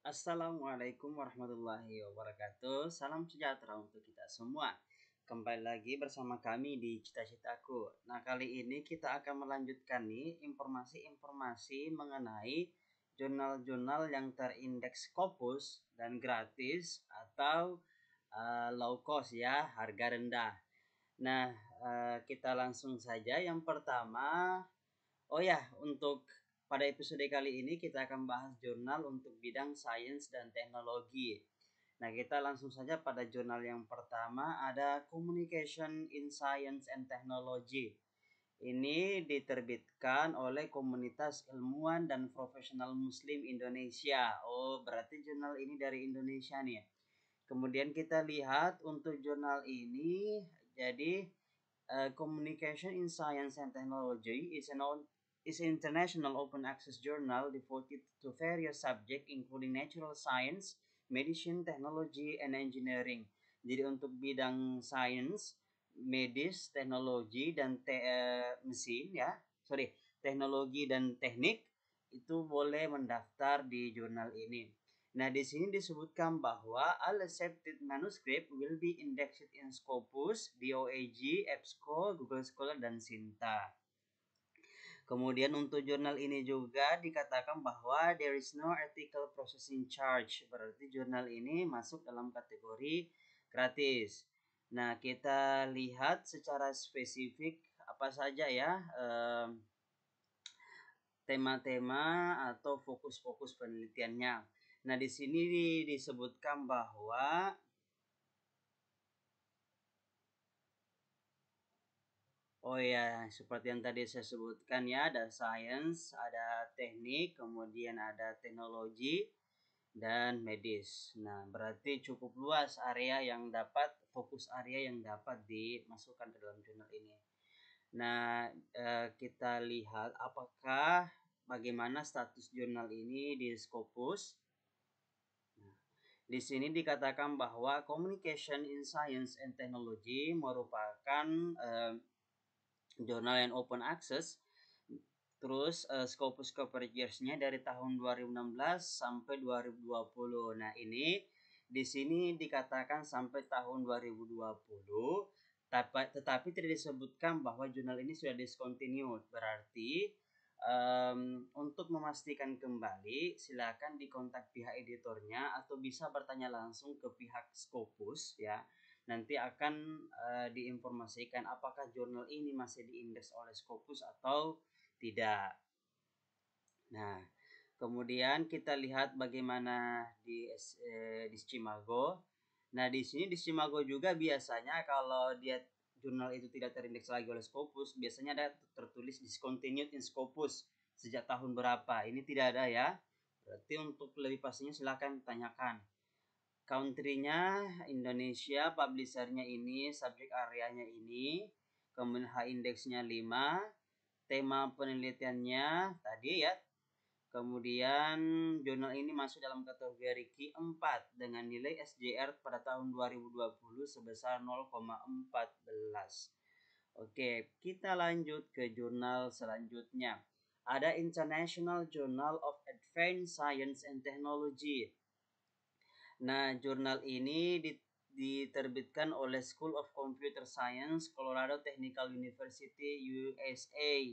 Assalamualaikum warahmatullahi wabarakatuh. Salam sejahtera untuk kita semua. Kembali lagi bersama kami di Cita-Citaku. Nah, kali ini kita akan melanjutkan nih informasi-informasi mengenai jurnal-jurnal yang terindeks Scopus dan gratis atau low cost ya, harga rendah. Nah, kita langsung saja. Yang pertama, oh ya, untuk pada episode kali ini kita akan bahas jurnal untuk bidang sains dan teknologi. Nah, kita langsung saja pada jurnal yang pertama ada Communication in Science and Technology. Ini diterbitkan oleh komunitas ilmuwan dan profesional muslim Indonesia. Oh, berarti jurnal ini dari Indonesia nih. Kemudian kita lihat untuk jurnal ini, jadi Communication in Science and Technology is an international open access journal devoted to various subjects including natural science, medicine, technology, and engineering. Jadi untuk bidang sains, medis, teknologi dan mesin ya, teknologi dan teknik itu boleh mendaftar di jurnal ini. Nah, di sini disebutkan bahwa all accepted manuscript will be indexed in Scopus, DOAG, EBSCO, Google Scholar, dan Sinta. Kemudian untuk jurnal ini juga dikatakan bahwa there is no article processing charge. Berarti jurnal ini masuk dalam kategori gratis. Nah, kita lihat secara spesifik apa saja ya tema-tema atau fokus-fokus penelitiannya. Nah, di sini disebutkan bahwa oh ya, seperti yang tadi saya sebutkan ya, ada science, ada teknik, kemudian ada teknologi dan medis. Nah, berarti cukup luas area yang dapat fokus area yang dapat dimasukkan ke dalam jurnal ini. Nah, kita lihat apakah bagaimana status jurnal ini di Scopus. Di sini dikatakan bahwa Communication in Science and Technology merupakan jurnal yang open access. Terus Scopus coverage years-nya dari tahun 2016 sampai 2020. Nah, ini di sini dikatakan sampai tahun 2020, tetapi tidak disebutkan bahwa jurnal ini sudah discontinued. Berarti untuk memastikan kembali, silakan dikontak pihak editornya atau bisa bertanya langsung ke pihak Scopus ya. Nanti akan diinformasikan apakah jurnal ini masih diindeks oleh Scopus atau tidak. Nah, kemudian kita lihat bagaimana di Scimago. Nah, di sini di Scimago juga biasanya kalau dia jurnal itu tidak terindeks lagi oleh Scopus, biasanya ada tertulis discontinued in Scopus sejak tahun berapa. Ini tidak ada ya. Berarti untuk lebih pastinya silakan tanyakan. Country-nya Indonesia, publisher-nya ini, subject area-nya ini, kemudian H-index-nya 5, tema penelitiannya tadi ya. Kemudian jurnal ini masuk dalam kategori Q4 dengan nilai SJR pada tahun 2020 sebesar 0,14. Oke, kita lanjut ke jurnal selanjutnya. Ada International Journal of Advanced Science and Technology. Nah, jurnal ini diterbitkan oleh School of Computer Science, Colorado Technical University, USA.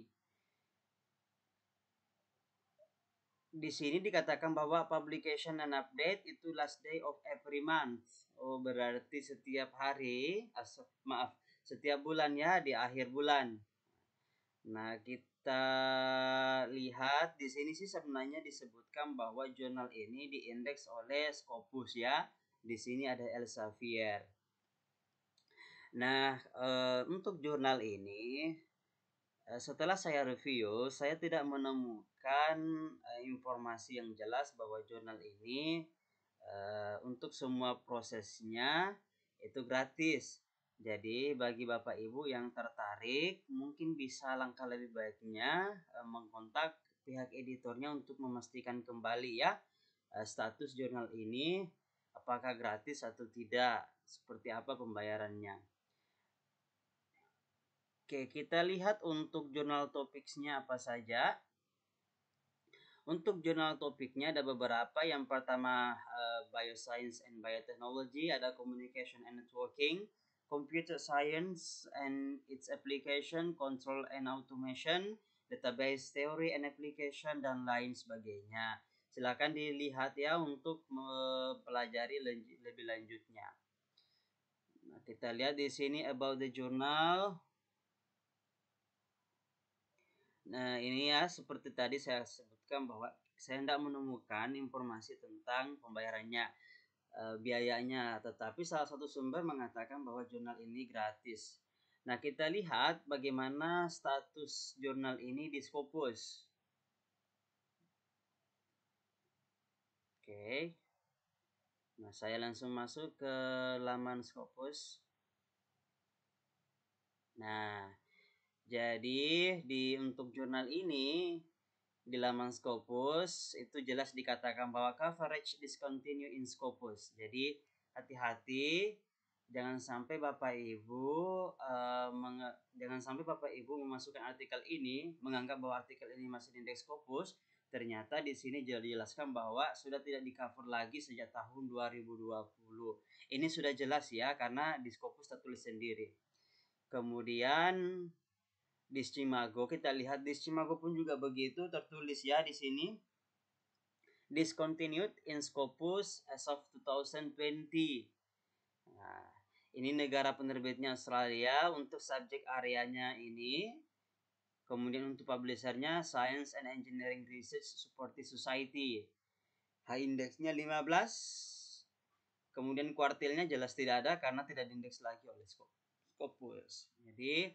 Di sini dikatakan bahwa publication and update itu last day of every month. Oh, berarti setiap hari, setiap bulan ya, di akhir bulan. Nah, kita lihat di sini sih sebenarnya disebutkan bahwa jurnal ini diindeks oleh Scopus ya. Di sini ada Elsevier. Nah, untuk jurnal ini setelah saya review, saya tidak menemukan informasi yang jelas bahwa jurnal ini untuk semua prosesnya itu gratis. Jadi bagi Bapak Ibu yang tertarik, mungkin bisa langkah lebih baiknya mengkontak pihak editornya untuk memastikan kembali ya status jurnal ini apakah gratis atau tidak, seperti apa pembayarannya. Oke, kita lihat untuk jurnal topicsnya apa saja. Untuk jurnal topiknya ada beberapa. Yang pertama Bioscience and Biotechnology, ada Communication and Networking, Computer Science and its Application, Control and Automation, Database Theory and Application, dan lain sebagainya. Silakan dilihat ya untuk mempelajari lebih lanjutnya. Nah, kita lihat di sini about the journal. Nah, ini ya seperti tadi saya sebutkan bahwa saya tidak menemukan informasi tentang pembayarannya, biayanya, tetapi salah satu sumber mengatakan bahwa jurnal ini gratis. Nah, kita lihat bagaimana status jurnal ini di Scopus. Oke. Nah, saya langsung masuk ke laman Scopus. Nah, jadi untuk jurnal ini di laman Scopus itu jelas dikatakan bahwa coverage discontinue in Scopus. Jadi hati-hati, jangan sampai Bapak Ibu memasukkan artikel ini menganggap bahwa artikel ini masih di indeks Scopus. Ternyata di sini dijelaskan bahwa sudah tidak di-cover lagi sejak tahun 2020. Ini sudah jelas ya karena di Scopus tertulis sendiri. Kemudian di Scimago, kita lihat di Scimago pun juga begitu tertulis ya di sini. Discontinued in Scopus as of 2020. Nah, ini negara penerbitnya Australia untuk subjek areanya ini. Kemudian untuk publishernya Science and Engineering Research Supporting Society. H-indeksnya 15. Kemudian kuartilnya jelas tidak ada karena tidak diindeks lagi oleh Scopus. Jadi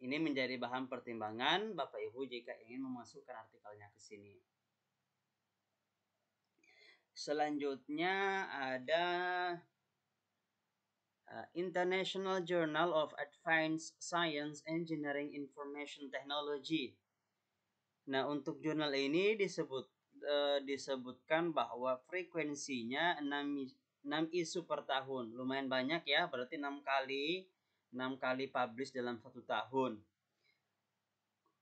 ini menjadi bahan pertimbangan Bapak Ibu jika ingin memasukkan artikelnya ke sini. Selanjutnya ada International Journal of Advanced Science, Engineering, Information Technology. Nah, untuk jurnal ini disebutkan bahwa frekuensinya 6 isu per tahun. Lumayan banyak ya, berarti 6 kali publish dalam 1 tahun.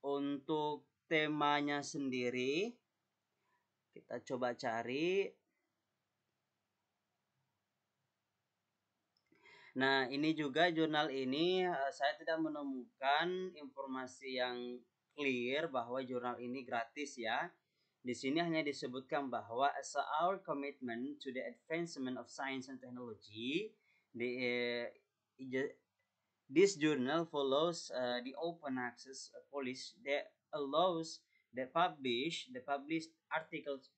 Untuk temanya sendiri kita coba cari. Nah, ini juga jurnal ini saya tidak menemukan informasi yang clear bahwa jurnal ini gratis ya. Di sini hanya disebutkan bahwa as our commitment to the advancement of science and technology, this journal follows the open access policy that allows the published articles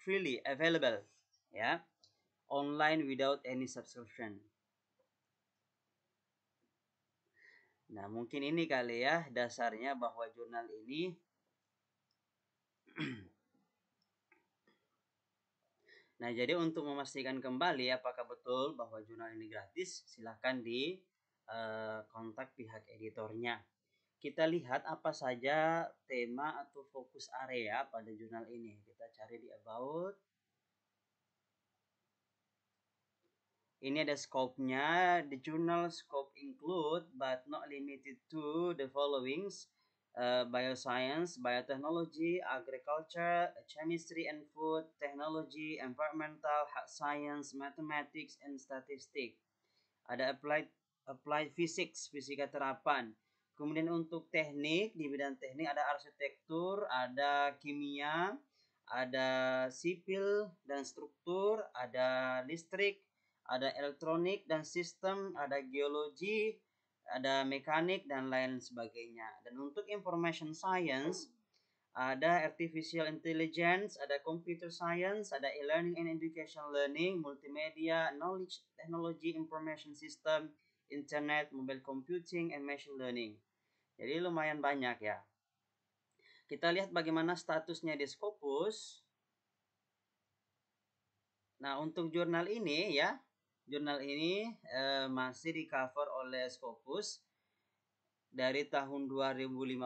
freely available ya, online without any subscription. Nah, mungkin ini kali ya dasarnya bahwa jurnal ini Nah, jadi untuk memastikan kembali apakah betul bahwa jurnal ini gratis, silahkan di kontak pihak editornya. Kita lihat apa saja tema atau fokus area pada jurnal ini. Kita cari di About. Ini ada scope-nya. The journal scope include but not limited to the followings: bioscience, biotechnology, agriculture, chemistry and food, technology, environmental, health science, mathematics, and statistics. Ada applied physics, fisika terapan. Kemudian untuk teknik, di bidang teknik ada arsitektur, ada kimia, ada sipil dan struktur, ada listrik, ada elektronik dan sistem, ada geologi, ada mekanik, dan lain sebagainya. Dan untuk information science, ada artificial intelligence, ada computer science, ada e-learning and education learning, multimedia, knowledge technology, information system, internet, mobile computing, and machine learning. Jadi lumayan banyak ya. Kita lihat bagaimana statusnya di Scopus. Nah, untuk jurnal ini ya, jurnal ini masih di cover oleh Scopus dari tahun 2015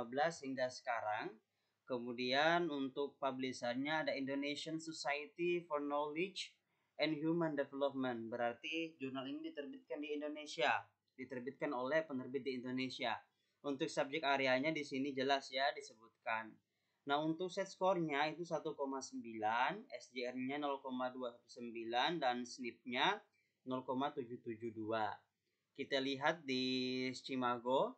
hingga sekarang. Kemudian untuk publishernya ada Indonesian Society for Knowledge and Human Development. Berarti jurnal ini diterbitkan di Indonesia, diterbitkan oleh penerbit di Indonesia. Untuk subjek areanya di sini jelas ya disebutkan. Nah, untuk set skornya itu 1,9, SJR-nya 0,29 dan SNP-nya 0,772. Kita lihat di Shimago.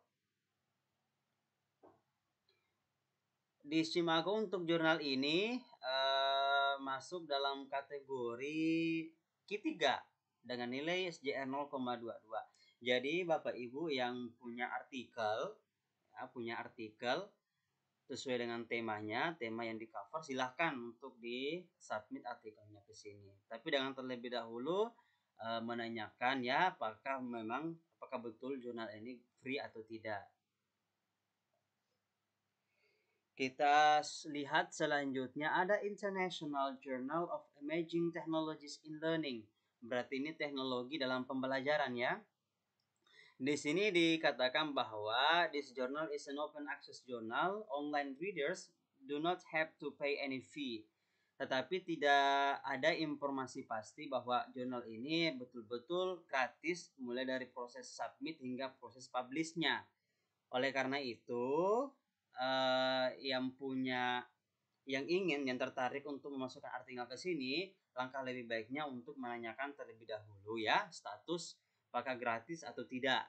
Di Shimago untuk jurnal ini masuk dalam kategori Q3 dengan nilai SJR 0,22. Jadi Bapak Ibu yang punya artikel sesuai dengan temanya, tema yang di cover, silahkan untuk di submit artikelnya ke sini. Tapi dengan terlebih dahulu menanyakan ya apakah betul jurnal ini free atau tidak. Kita lihat selanjutnya ada International Journal of Emerging Technologies in Learning. Berarti ini teknologi dalam pembelajaran ya. Di sini dikatakan bahwa this journal is an open access journal. Online readers do not have to pay any fee. Tetapi tidak ada informasi pasti bahwa jurnal ini betul-betul gratis mulai dari proses submit hingga proses publishnya. Oleh karena itu, yang tertarik untuk memasukkan artikel ke sini, langkah lebih baiknya untuk menanyakan terlebih dahulu ya status apakah gratis atau tidak.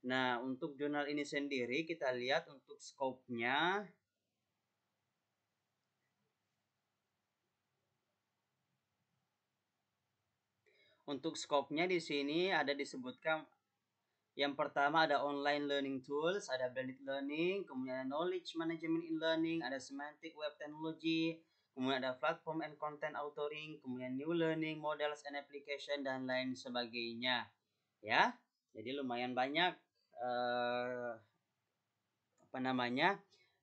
Nah, untuk jurnal ini sendiri kita lihat untuk scope-nya. Untuk scope-nya di sini ada disebutkan yang pertama ada online learning tools, ada blended learning, kemudian ada knowledge management in learning, ada semantic web technology, kemudian ada platform and content authoring, kemudian new learning models and application dan lain sebagainya. Ya. Jadi lumayan banyak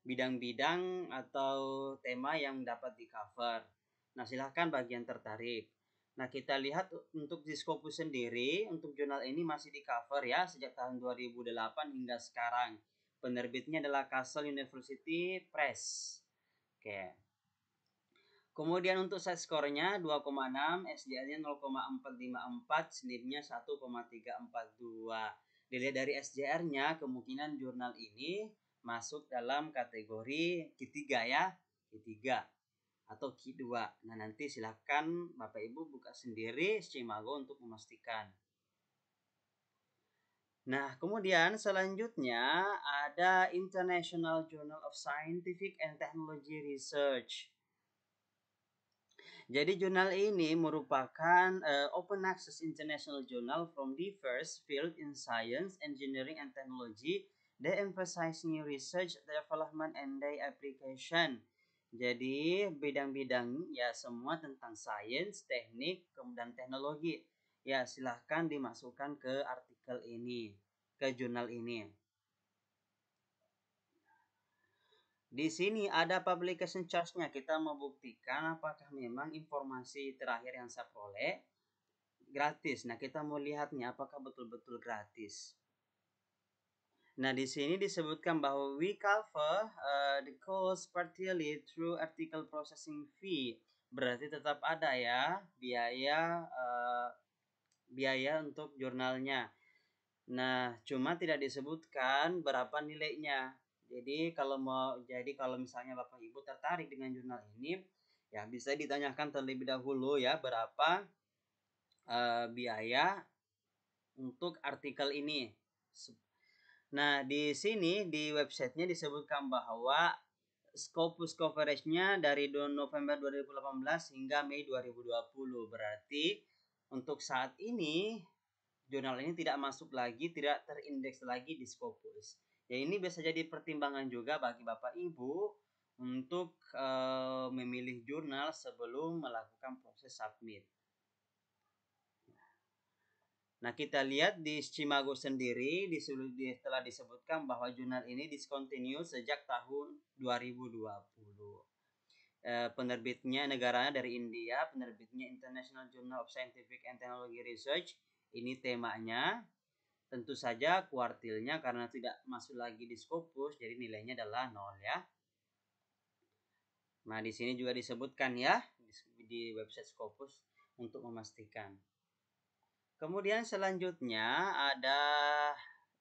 bidang-bidang atau tema yang dapat di cover. Nah, silahkan bagi yang tertarik. Nah, kita lihat untuk di Scopus sendiri, untuk jurnal ini masih di cover ya, sejak tahun 2008 hingga sekarang. Penerbitnya adalah Kassel University Press. Oke. Kemudian untuk set skornya 2,6, SJR-nya 0,454, SNP-nya 1,342. Dilihat dari SJR-nya, kemungkinan jurnal ini masuk dalam kategori Q3 ya, Q3 atau Q2. Nah, nanti silakan Bapak Ibu buka sendiri Shimago untuk memastikan. Nah, kemudian selanjutnya ada International Journal of Scientific and Technology Research. Jadi jurnal ini merupakan open access international journal from diverse field in science, engineering, and technology. They emphasize new research, development, and their application. Jadi bidang-bidang ya semua tentang sains, teknik, kemudian teknologi. Ya silahkan dimasukkan ke artikel ini, ke jurnal ini. Di sini ada publication charge-nya. Kita membuktikan apakah memang informasi terakhir yang saya peroleh gratis. Nah, kita mau lihatnya apakah betul-betul gratis. Nah, di sini disebutkan bahwa we cover the cost partially through article processing fee. Berarti tetap ada ya biaya untuk jurnalnya. Nah, cuma tidak disebutkan berapa nilainya. Kalau misalnya Bapak Ibu tertarik dengan jurnal ini, ya bisa ditanyakan terlebih dahulu ya berapa biaya untuk artikel ini. Nah, di sini di websitenya disebutkan bahwa Scopus coverage-nya dari November 2018 hingga Mei 2020. Berarti untuk saat ini jurnal ini tidak masuk lagi, tidak terindeks lagi di Scopus. Ya, ini bisa jadi pertimbangan juga bagi Bapak Ibu untuk memilih jurnal sebelum melakukan proses submit. Nah, kita lihat di Shimago sendiri telah disebutkan bahwa jurnal ini discontinue sejak tahun 2020. Penerbitnya negaranya dari India, penerbitnya International Journal of Scientific and Technology Research. Ini temanya. Tentu saja kuartilnya karena tidak masuk lagi di Scopus, jadi nilainya adalah 0 ya. Nah, di sini juga disebutkan ya di website Scopus untuk memastikan. Kemudian selanjutnya ada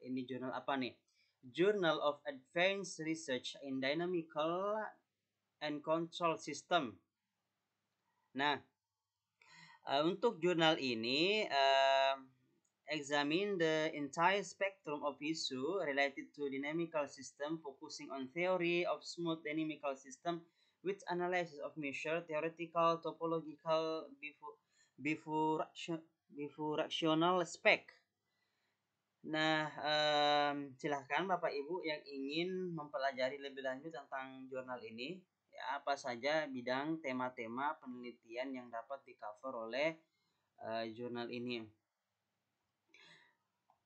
ini jurnal apa nih? Journal of Advanced Research in Dynamical and Control System. Nah, untuk jurnal ini examine the entire spectrum of issue related to dynamical system, focusing on theory of smooth dynamical system with analysis of measure, theoretical, topological, bifurcational spec. Nah, silahkan Bapak Ibu yang ingin mempelajari lebih lanjut tentang jurnal ini, ya, apa saja bidang tema-tema penelitian yang dapat di-cover oleh jurnal ini.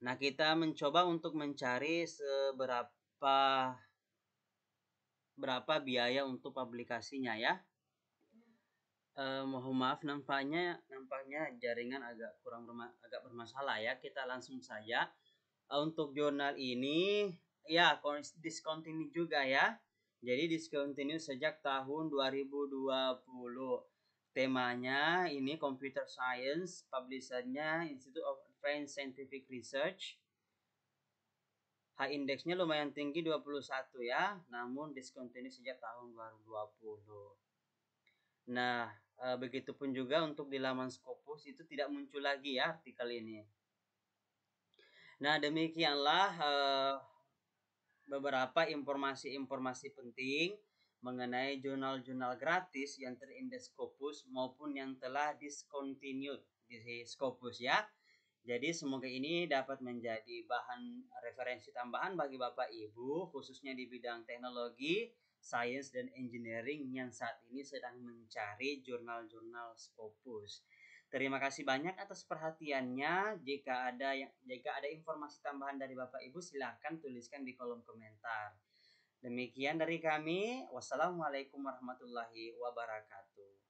Nah, kita mencoba untuk mencari berapa biaya untuk publikasinya ya. Mohon maaf nampaknya jaringan agak bermasalah ya. Kita langsung saja. Untuk jurnal ini ya discontinue juga ya. Jadi discontinue sejak tahun 2020. Temanya ini Computer Science, publishernya Institute of Advanced Scientific Research. H-indeksnya lumayan tinggi 21 ya, namun discontinue sejak tahun 2020. Nah, begitupun juga untuk di laman Scopus itu tidak muncul lagi ya artikel ini. Nah, demikianlah beberapa informasi-informasi penting mengenai jurnal-jurnal gratis yang terindeks Scopus maupun yang telah discontinued di Scopus ya. Jadi semoga ini dapat menjadi bahan referensi tambahan bagi Bapak Ibu khususnya di bidang teknologi, sains dan engineering yang saat ini sedang mencari jurnal-jurnal Scopus. Terima kasih banyak atas perhatiannya. Jika ada informasi tambahan dari Bapak Ibu silahkan tuliskan di kolom komentar. Demikian dari kami. Wassalamualaikum warahmatullahi wabarakatuh.